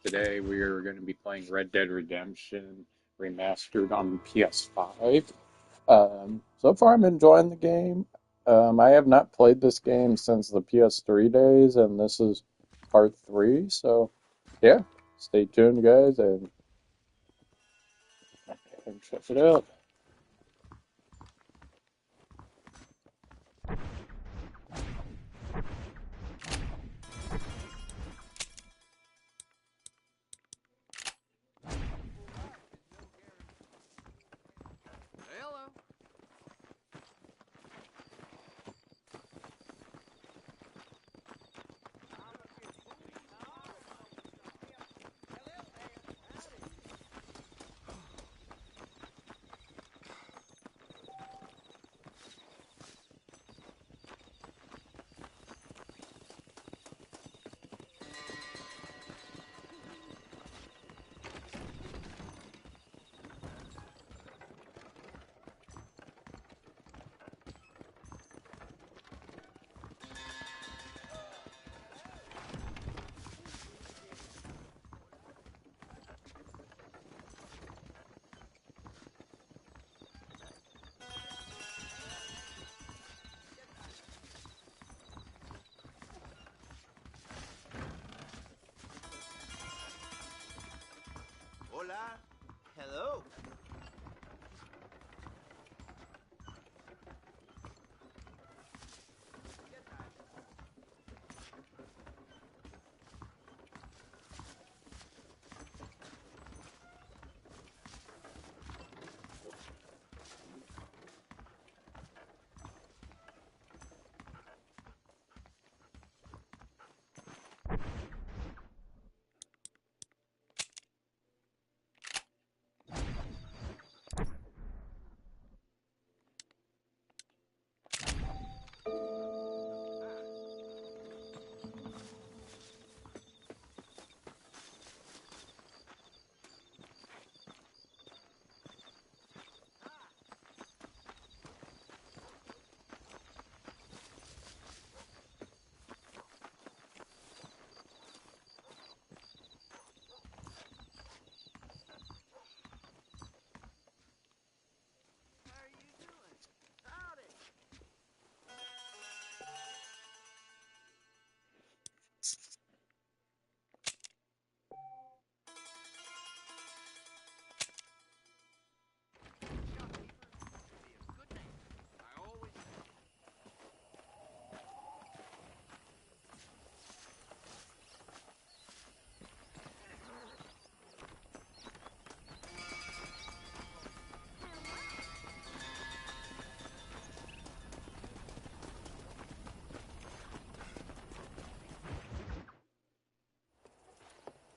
Today we are going to be playing Red Dead Redemption Remastered on PS5. So far I'm enjoying the game. I have not played this game since the PS3 days, and this is part 3, so yeah, stay tuned guys and check it out. Hello. Hola. Hello.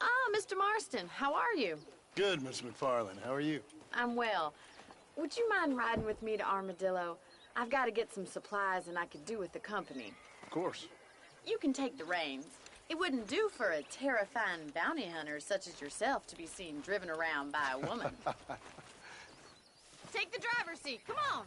Ah, Mr. Marston, how are you? Good, Miss McFarlane. How are you? I'm well. Would you mind riding with me to Armadillo? I've got to get some supplies and I could do with the company. Of course. You can take the reins. It wouldn't do for a terrifying bounty hunter such as yourself to be seen driven around by a woman. Take the driver's seat. Come on.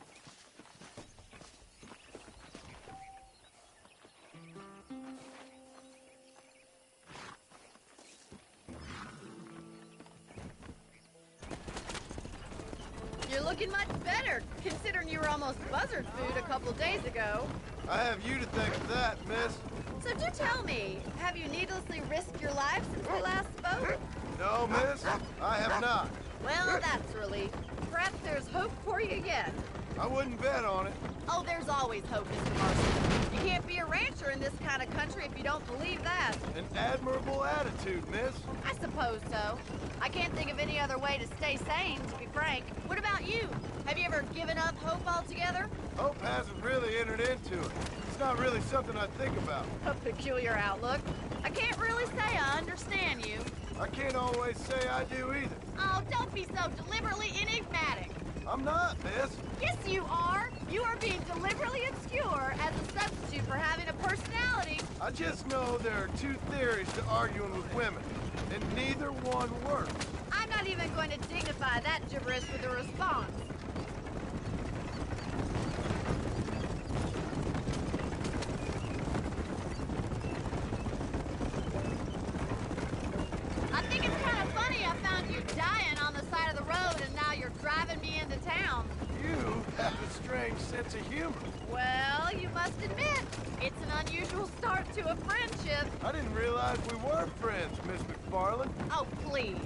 You're looking much better, considering you were almost buzzard food a couple days ago. I have you to thank for that, miss. So do tell me, have you needlessly risked your life since we last spoke? No, miss, I have not. Well, that's a relief. Perhaps there's hope for you yet. I wouldn't bet on it. Oh, there's always hope, Mr. Marston. You can't be a rancher in this kind of country if you don't believe that. An admirable attitude, miss. I suppose so. I can't think of any other way to stay sane, to be frank. What about you? Have you ever given up hope altogether? Hope hasn't really entered into it. It's not really something I think about. A peculiar outlook. I can't really say I understand you. I can't always say I do either. Oh, don't be so deliberately enigmatic. I'm not, miss. Yes, you are. You are being deliberately obscure as a substitute for having a personality. I just know there are two theories to arguing with women, and neither one works. I'm not even going to dignify that gibberish with a response. I think road and now you're driving me into town. You have a strange sense of humor. Well, you must admit, it's an unusual start to a friendship. I didn't realize we were friends, Miss McFarland. Oh, please.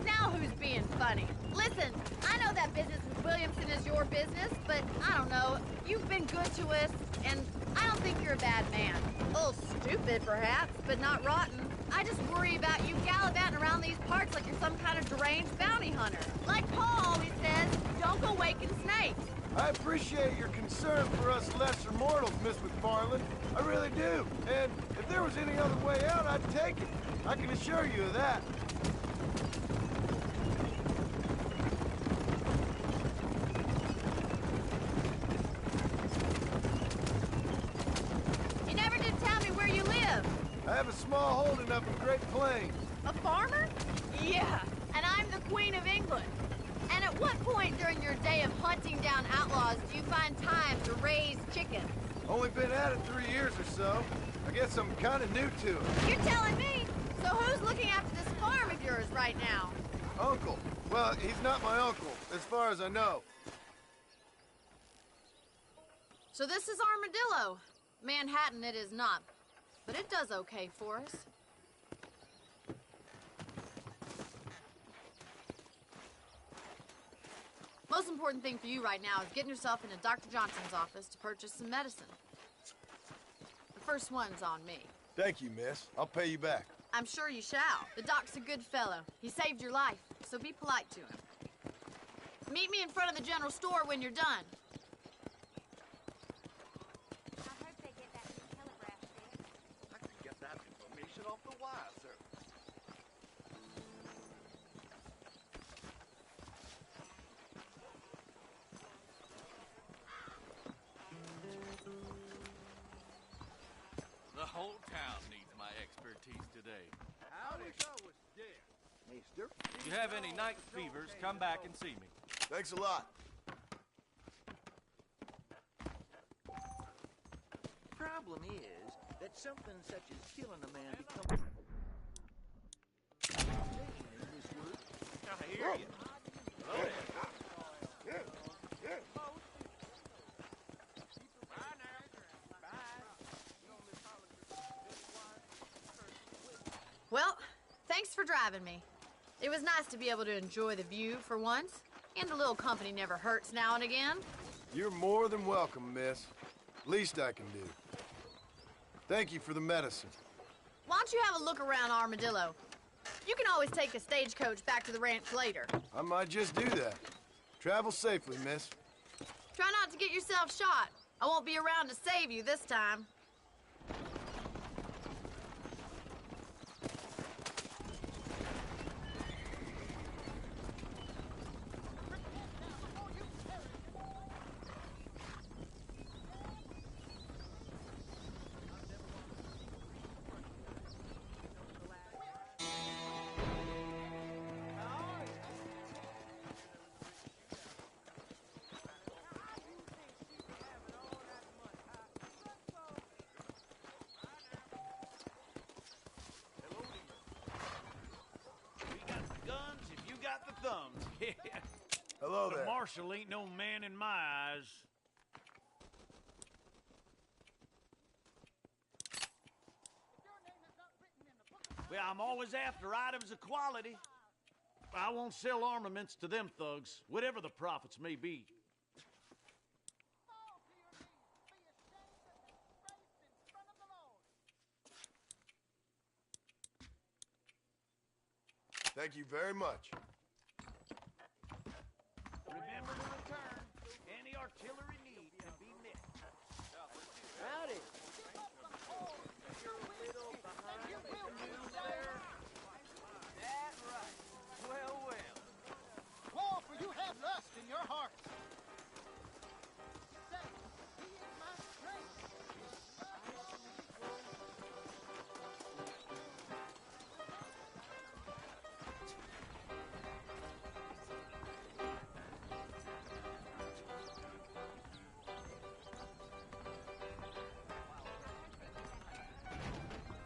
Now who's being funny? Listen, I know that business with Williamson is your business, but I don't know. You've been good to us, and I don't think you're a bad man. A little stupid, perhaps, but not rotten. I just worry about you gallivanting around these parts like you're some kind of deranged bounty hunter. Like Paul always says, don't go waking snakes. I appreciate your concern for us lesser mortals, Miss McFarland. I really do. And if there was any other way out, I'd take it. I can assure you of that. You never did tell me where you live. I have a small holding up in Great Plains. A farmer? Yeah, and I'm the Queen of England. And at what point during your day of hunting down outlaws do you find time to raise chickens? Only been at it 3 years or so. I guess I'm kind of new to it. You're telling me? So who's looking after this farm of yours right now? Uncle. Well, he's not my uncle, as far as I know. So this is Armadillo. Manhattan it is not, but it does okay for us. Most important thing for you right now is getting yourself into Dr. Johnson's office to purchase some medicine. The first one's on me. Thank you, miss. I'll pay you back. I'm sure you shall. The doc's a good fellow. He saved your life, so be polite to him. Meet me in front of the general store when you're done. I hope they get that new telegraph set. I can get that information off the wire, sir. The whole town needs my expertise today. I wish I was dead. Mister? If you have any night fevers, come back and see me. Thanks a lot. Problem is that something such as killing a man becomes in this world. I hear you. Hello there. Well, thanks for driving me. It was nice to be able to enjoy the view for once, and a little company never hurts now and again. You're more than welcome, miss. Least I can do. Thank you for the medicine. Why don't you have a look around Armadillo? You can always take a stagecoach back to the ranch later. I might just do that. Travel safely, miss. Try not to get yourself shot. I won't be around to save you this time. We got the guns if you got the thumbs. Yeah. Hello The there. marshal ain't no man in my eyes. Well, I'm always after items of quality. I won't sell armaments to them thugs, whatever the profits may be. Thank you very much. Remember to return. Any artillery need can be met. Howdy. That's right. Well, well. War, for you have lust in your heart. Say, he is my strength.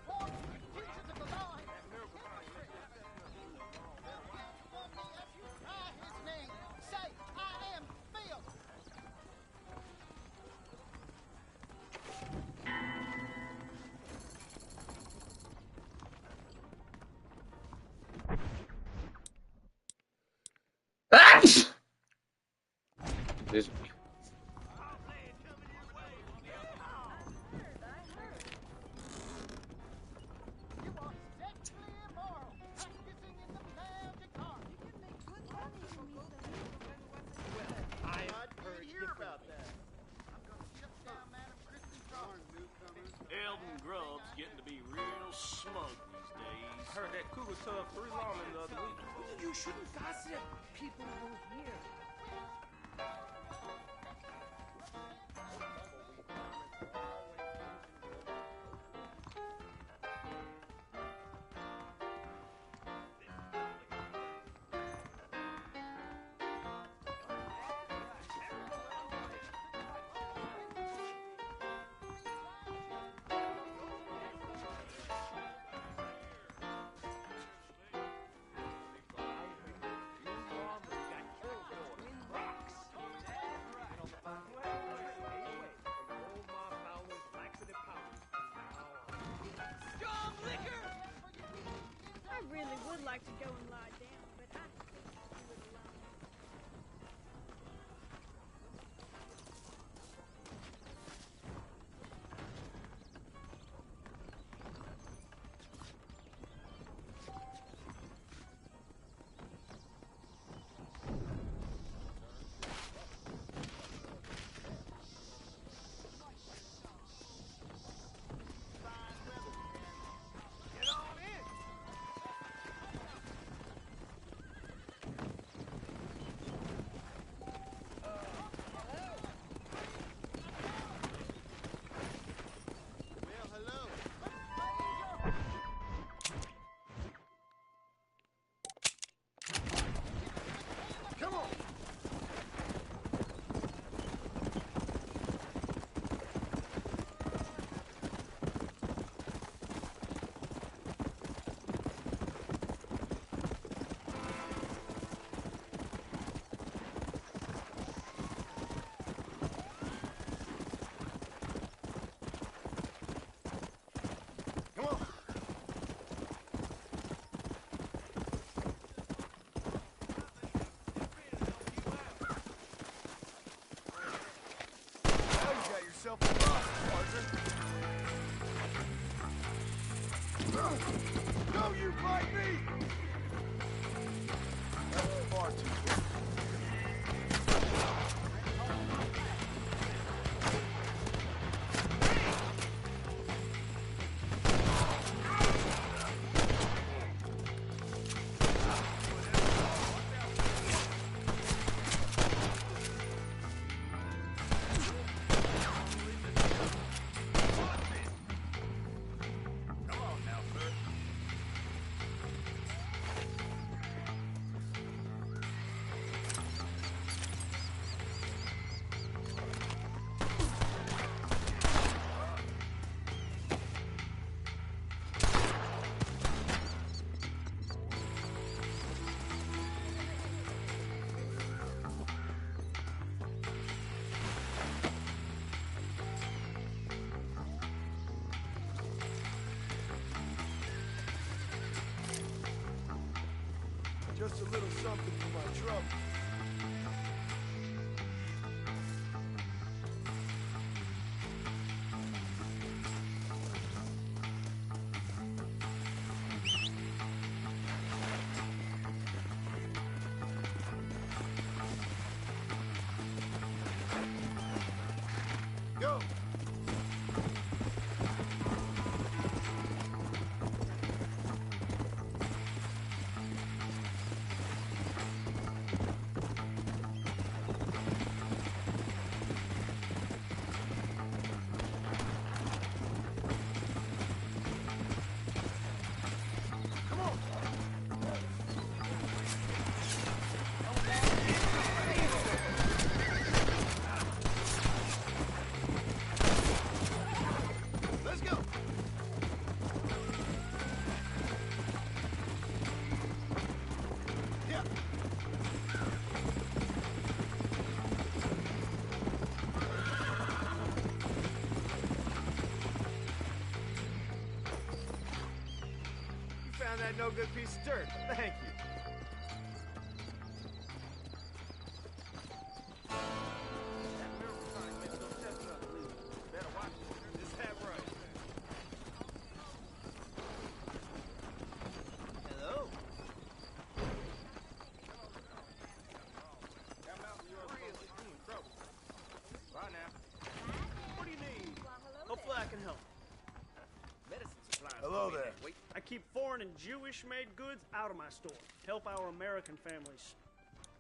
War, teachers of the law, This, You are sexually immoral, practicing in the magic art. You can make good money in I heard hear about that. I'm gonna shut down Madam Christie's bar. Elden Grub's getting to be real smug these days. I heard that cougar tough 3 lawmen the other week. You shouldn't gossip. People will hear. I really would like to go and lie down, but I hate to do it alone. Get on in. Well, hello. Come on. Come on. Now you got yourself a boss, partner. No, you bite me! That was far too quick. Come on now, sir. Just a little something for my trouble. Go! Come on! Let's go! Yeah! You found that no good piece of dirt. Thank you. keep foreign and Jewish-made goods out of my store. Help our American families.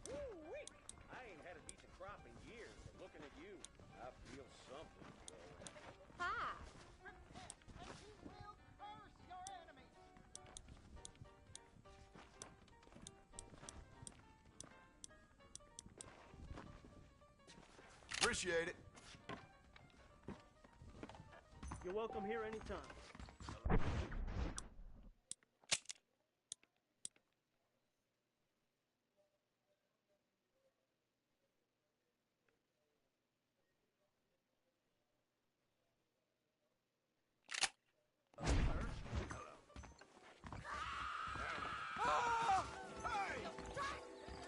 Woo-wee. I ain't had a decent crop in years, but looking at you, I feel something growing. Hi. Repent, and you will curse your enemies. Appreciate it. You're welcome here anytime.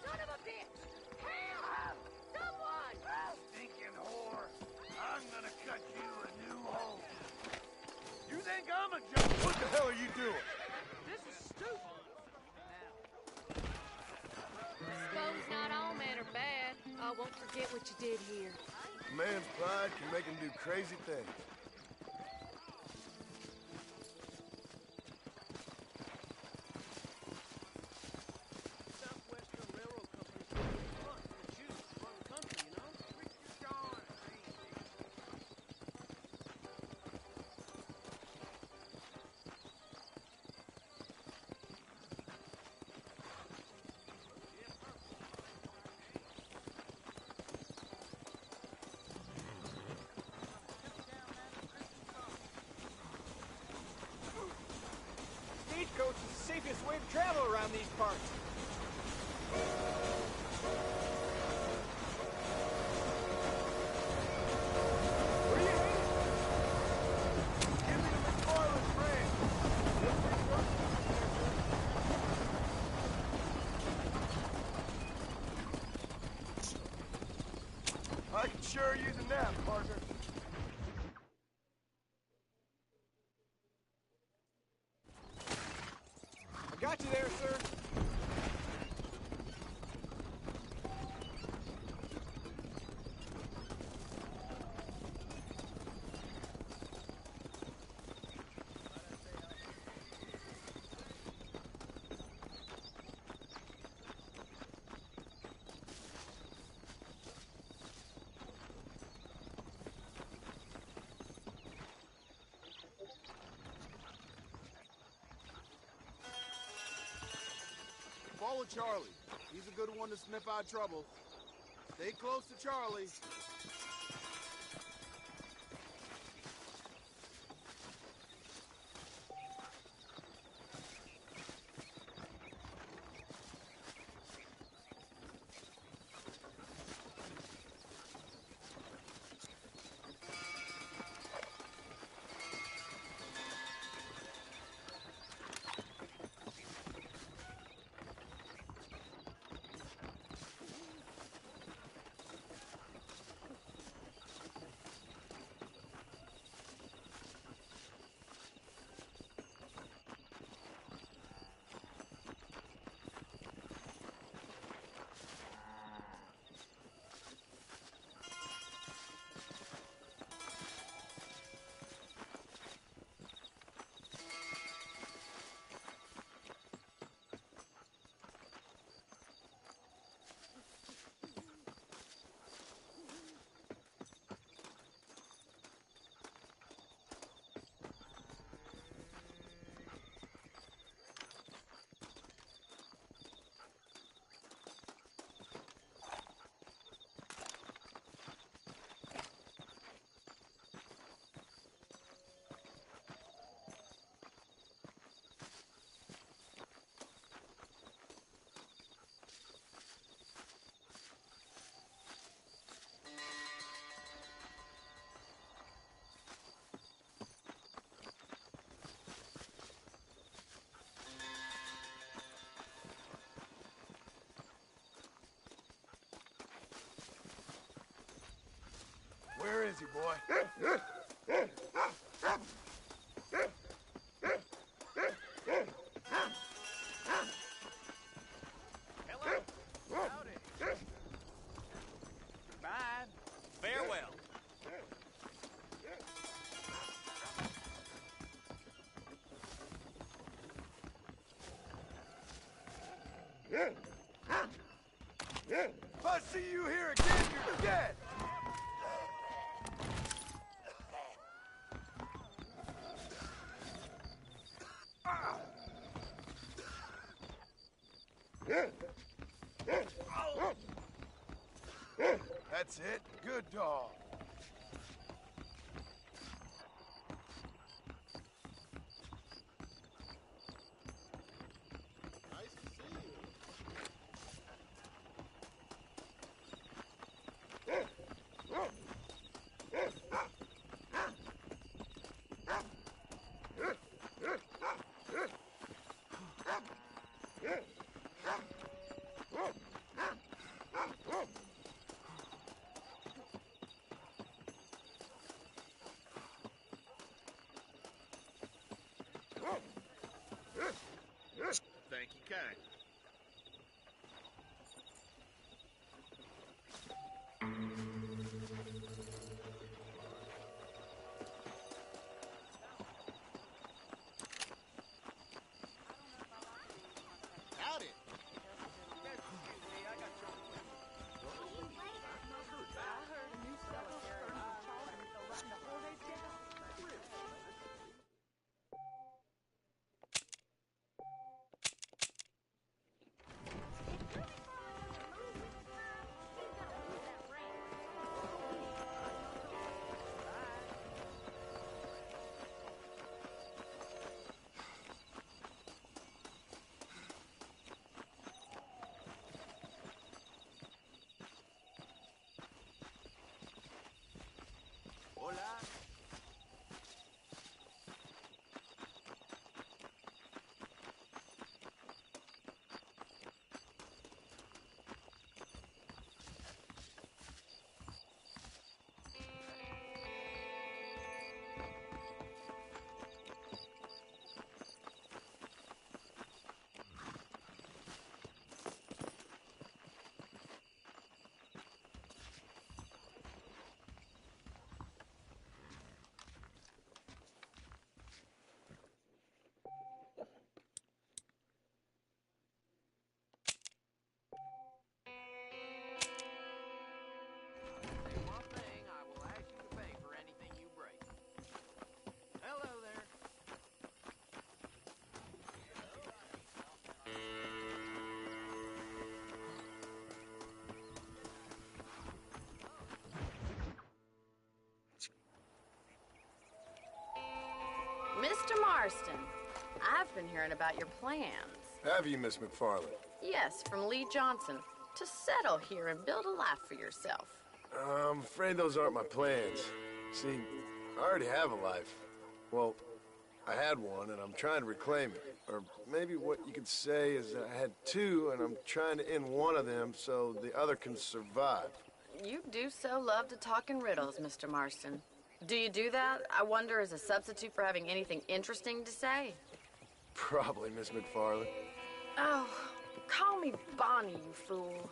Son of a bitch! Help! Someone! Stinking whore. I'm gonna cut you a new hole. You think I'm a joke? What the hell are you doing? This is stupid. Suppose not all men are bad. I won't forget what you did here. A man's pride can make him do crazy things. Southwestern Railroad Company's taking the front for the Jews to run the country, you know? Stagecoach is the safest way to travel around these parts. Where you headed? Give me the McFarland brand. I can sure use a nap, partner. I got you there, sir. Follow Charlie. He's a good one to sniff out trouble. Stay close to Charlie. Where is he, boy? Hello. Howdy. Goodbye. Farewell. If I see you here again, you're dead! That's it. Good dog. Nice to see you. Thank you kindly. Howdy. Hola. One thing, I will ask you to pay for anything you break. Hello there. Mr. Marston, I've been hearing about your plans. Have you, Miss McFarland? Yes, from Lee Johnson. To settle here and build a life for yourself. I'm afraid those aren't my plans. See, I already have a life. Well, I had one, and I'm trying to reclaim it. Or maybe what you could say is I had two, and I'm trying to end one of them so the other can survive. You do so love to talk in riddles, Mr. Marston. Do you do that, I wonder, as a substitute for having anything interesting to say? Probably, Miss McFarland. Oh, call me Bonnie, you fool.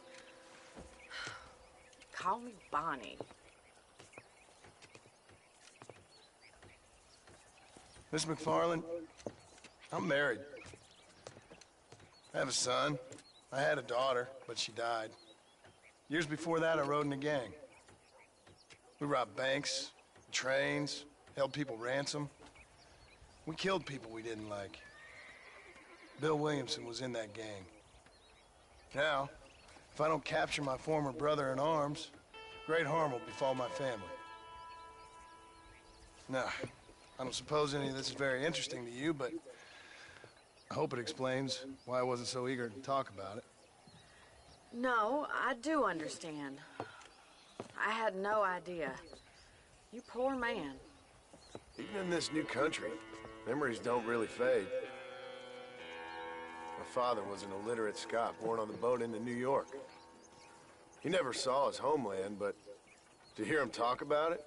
Call me Bonnie. Miss McFarland, I'm married. I have a son. I had a daughter, but she died. Years before that, I rode in a gang. We robbed banks, trains, held people ransom. We killed people we didn't like. Bill Williamson was in that gang. Now, if I don't capture my former brother in arms, great harm will befall my family. Now, I don't suppose any of this is very interesting to you, but I hope it explains why I wasn't so eager to talk about it. No, I do understand. I had no idea. You poor man. Even in this new country, memories don't really fade. My father was an illiterate Scot born on the boat into New York. He never saw his homeland, but to hear him talk about it,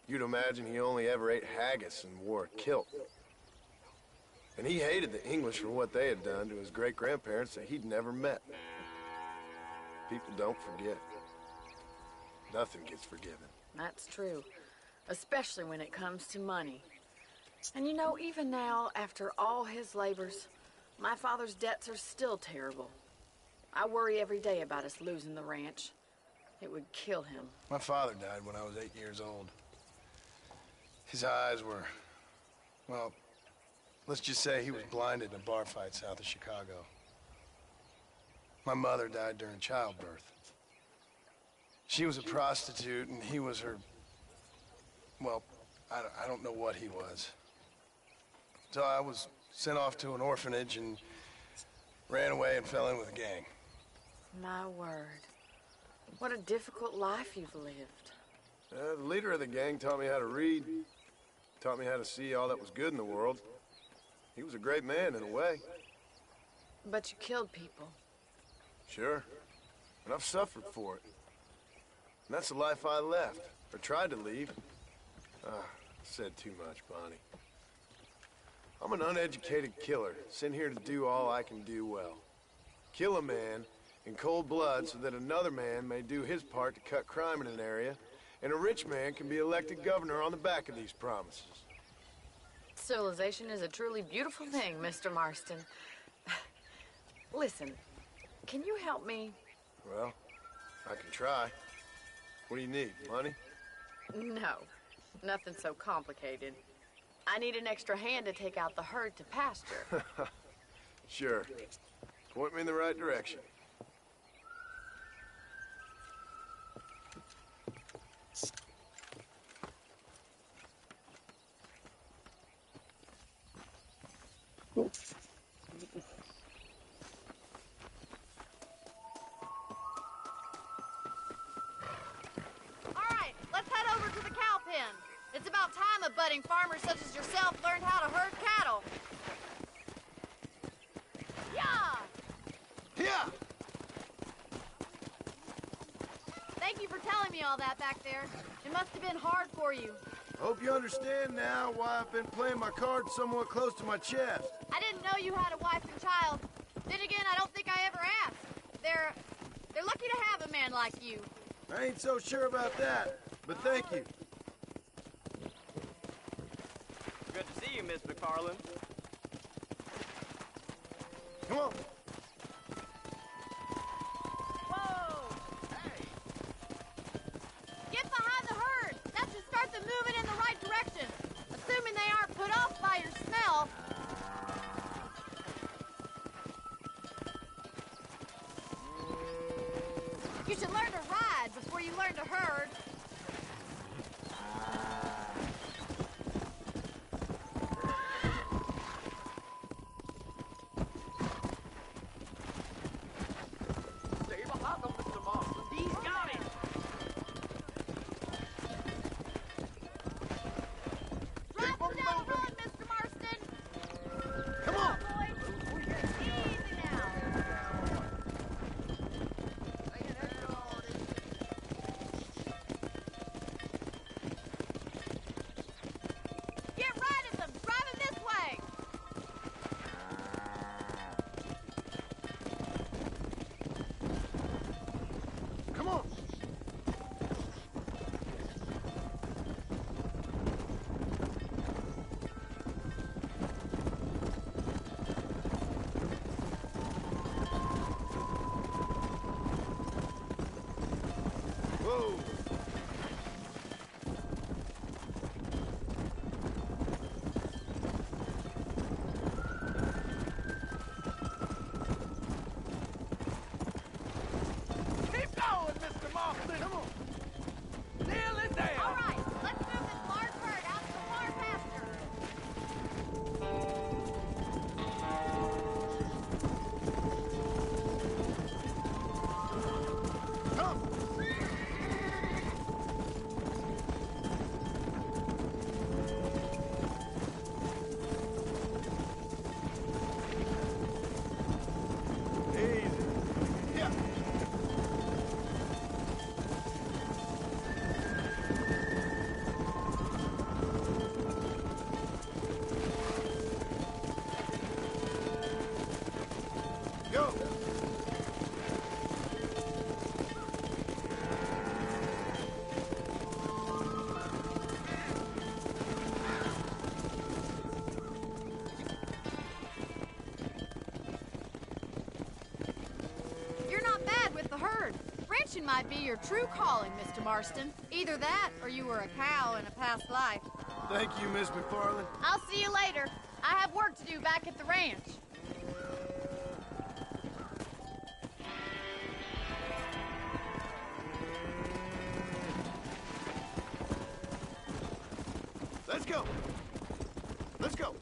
you'd imagine he only ever ate haggis and wore a kilt. And he hated the English for what they had done to his great-grandparents that he'd never met. People don't forget. Nothing gets forgiven. That's true. Especially when it comes to money. And you know, even now, after all his labors, my father's debts are still terrible. I worry every day about us losing the ranch. It would kill him. My father died when I was 8 years old. His eyes were, well, let's just say he was blinded in a bar fight south of Chicago. My mother died during childbirth. She was a prostitute and he was her, well, I don't know what he was. So I was sent off to an orphanage and ran away and fell in with a gang. My word. What a difficult life you've lived. The leader of the gang taught me how to read, taught me how to see all that was good in the world. He was a great man in a way. But you killed people. Sure. And I've suffered for it. And that's the life I left, or tried to leave. Said too much, Bonnie. I'm an uneducated killer, sent here to do all I can do well. Kill a man in cold blood so that another man may do his part to cut crime in an area, and a rich man can be elected governor on the back of these promises. Civilization is a truly beautiful thing, Mr. Marston. Listen, can you help me? Well, I can try. What do you need, money? No, nothing so complicated. I need an extra hand to take out the herd to pasture. Sure. Point me in the right direction. It's about time a budding farmer such as yourself learned how to herd cattle. Yeah! Yeah! Thank you for telling me all that back there. It must have been hard for you. Hope you understand now why I've been playing my cards somewhat close to my chest. I didn't know you had a wife and child. Then again, I don't think I ever asked. They're lucky to have a man like you. I ain't so sure about that, but thank you. Good to see you, Miss McFarland. Come on. Whoa! Hey! Get behind the herd! That should start them moving in the right direction. Assuming they aren't put off by your smell. You should learn to ride before you learn to herd. Stay behind them, Mr. Marston. He's got it. Drive them down the road, Mr. Marston. Come on. Boys. Easy now. Get right at them. Drive them this way. Come on. Whoa. Keep going, Mr. Marston. Come on. Nail it down. All right, let's move this large herd out to the far pasture. Come. Easy. Yeah. Go. Ranching might be your true calling, Mr. Marston. Either that, or you were a cow in a past life. Thank you, Miss McFarland. I'll see you later. I have work to do back at the ranch. Let's go. Let's go.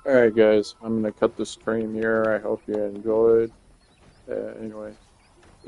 Alright guys, I'm gonna cut the stream here. I hope you enjoyed. Anyway,